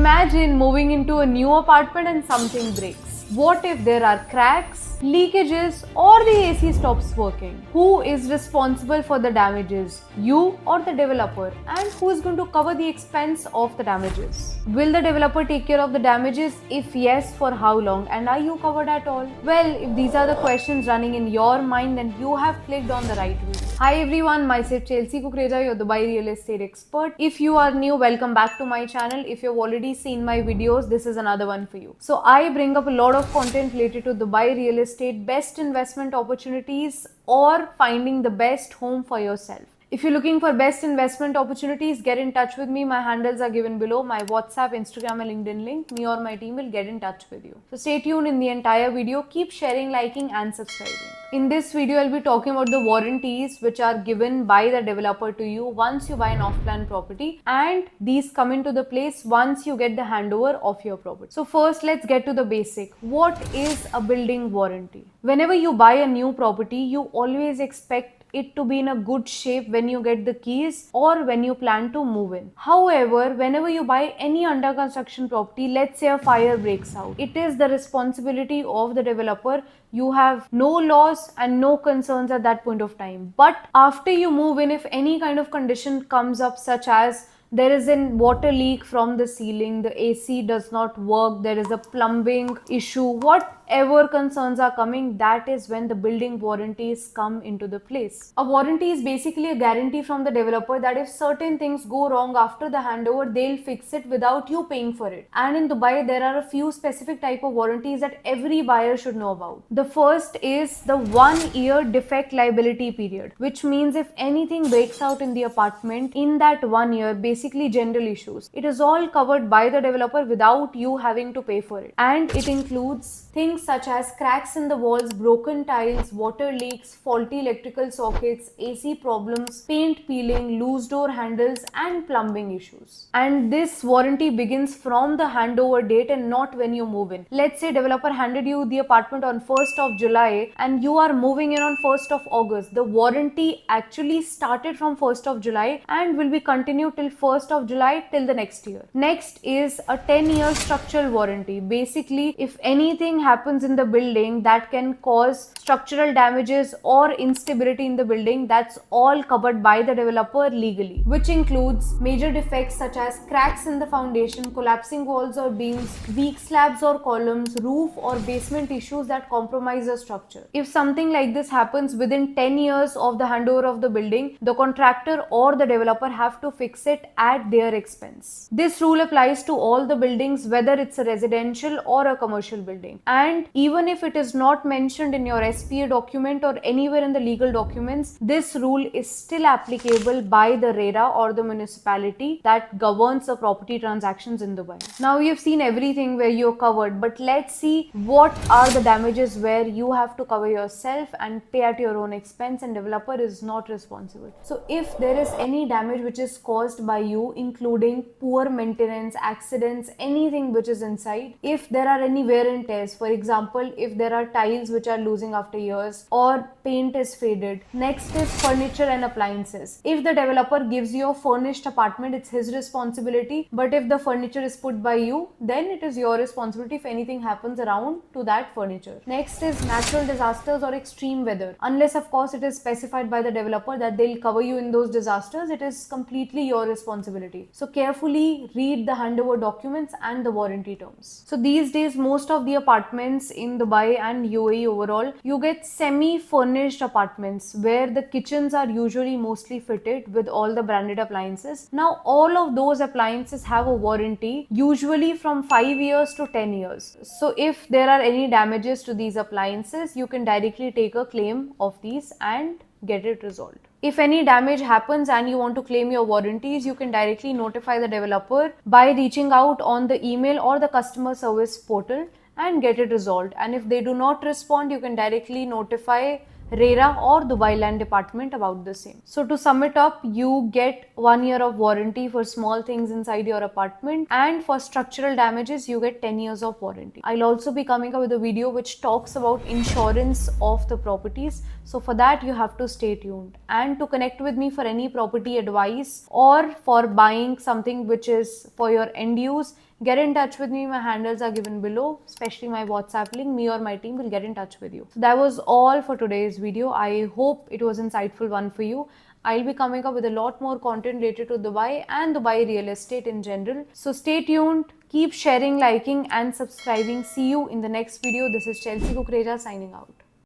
Imagine moving into a new apartment and something breaks. What if there are cracks, leakages, or the AC stops working? Who is responsible for the damages? You or the developer? And who is going to cover the expense of the damages? Will the developer take care of the damages? If yes, for how long? And are you covered at all? Well, if these are the questions running in your mind, then you have clicked on the right video. Hi everyone, myself Chelsea Kukreja, your Dubai real estate expert. If you are new, welcome back to my channel. If you've already seen my videos, this is another one for you. So I bring up a lot of content related to Dubai real estate, best investment opportunities, or finding the best home for yourself. If you're looking for best investment opportunities, get in touch with me. My handles are given below. My WhatsApp, Instagram and LinkedIn link. Me or my team will get in touch with you. So stay tuned in the entire video. Keep sharing, liking and subscribing. In this video, I'll be talking about the warranties which are given by the developer to you once you buy an off-plan property, and these come into the place once you get the handover of your property. So first, let's get to the basic. What is a building warranty? Whenever you buy a new property, you always expect it to be in a good shape when you get the keys or when you plan to move in. However, whenever you buy any under construction property, let's say a fire breaks out, it is the responsibility of the developer. You have no loss and no concerns at that point of time. But after you move in, if any kind of condition comes up, such as there is a water leak from the ceiling, the AC does not work, there is a plumbing issue, whatever concerns are coming, that is when the building warranties come into the place. A warranty is basically a guarantee from the developer that if certain things go wrong after the handover, they'll fix it without you paying for it. And in Dubai, there are a few specific type of warranties that every buyer should know about. The first is the 1 year defect liability period, which means if anything breaks out in the apartment in that 1 year, basically general issues, it is all covered by the developer without you having to pay for it. And it includes things such as cracks in the walls, broken tiles, water leaks, faulty electrical sockets, AC problems, paint peeling, loose door handles and plumbing issues. And this warranty begins from the handover date and not when you move in. Let's say developer handed you the apartment on 1st of July and you are moving in on 1st of August. The warranty actually started from 1st of July and will be continued till 1st of July till the next year. Next is a 10-year structural warranty. Basically, if anything happens in the building that can cause structural damages or instability in the building, that's all covered by the developer legally, which includes major defects such as cracks in the foundation, collapsing walls or beams, weak slabs or columns, roof or basement issues that compromise the structure. If something like this happens within 10 years of the handover of the building, the contractor or the developer have to fix it at their expense. This rule applies to all the buildings, whether it's a residential or a commercial building. And even if it is not mentioned in your SPA document or anywhere in the legal documents, this rule is still applicable by the RERA or the municipality that governs the property transactions in Dubai. Now you've seen everything where you're covered, but let's see what are the damages where you have to cover yourself and pay at your own expense and developer is not responsible. So if there is any damage which is caused by you, including poor maintenance, accidents, anything which is inside, if there are any wear and tears, for example, if there are tiles which are losing after years or paint is faded. Next is furniture and appliances. If the developer gives you a furnished apartment, it's his responsibility, but if the furniture is put by you, then it is your responsibility if anything happens around to that furniture. Next is natural disasters or extreme weather. Unless of course it is specified by the developer that they'll cover you in those disasters, it is completely your responsibility. So carefully read the handover documents and the warranty terms. So these days, most of the apartments in Dubai and UAE overall, you get semi-furnished apartments where the kitchens are usually mostly fitted with all the branded appliances. Now all of those appliances have a warranty, usually from 5 years to 10 years. So if there are any damages to these appliances, you can directly take a claim of these and get it resolved. If any damage happens and you want to claim your warranties, you can directly notify the developer by reaching out on the email or the customer service portal and get it resolved. And if they do not respond, you can directly notify RERA or Dubai Land Department about the same. So to sum it up, you get 1 year of warranty for small things inside your apartment, and for structural damages you get 10 years of warranty. I'll also be coming up with a video which talks about insurance of the properties. So for that you have to stay tuned. And to connect with me for any property advice or for buying something which is for your end use, Get in touch with me. My handles are given below, especially my WhatsApp link. Me or my team will get in touch with you. So that was all for today's video. I hope it was an insightful one for you. I'll be coming up with a lot more content related to Dubai and Dubai real estate in general. So stay tuned, keep sharing, liking and subscribing. See you in the next video. This is Chelsea Kukreja signing out.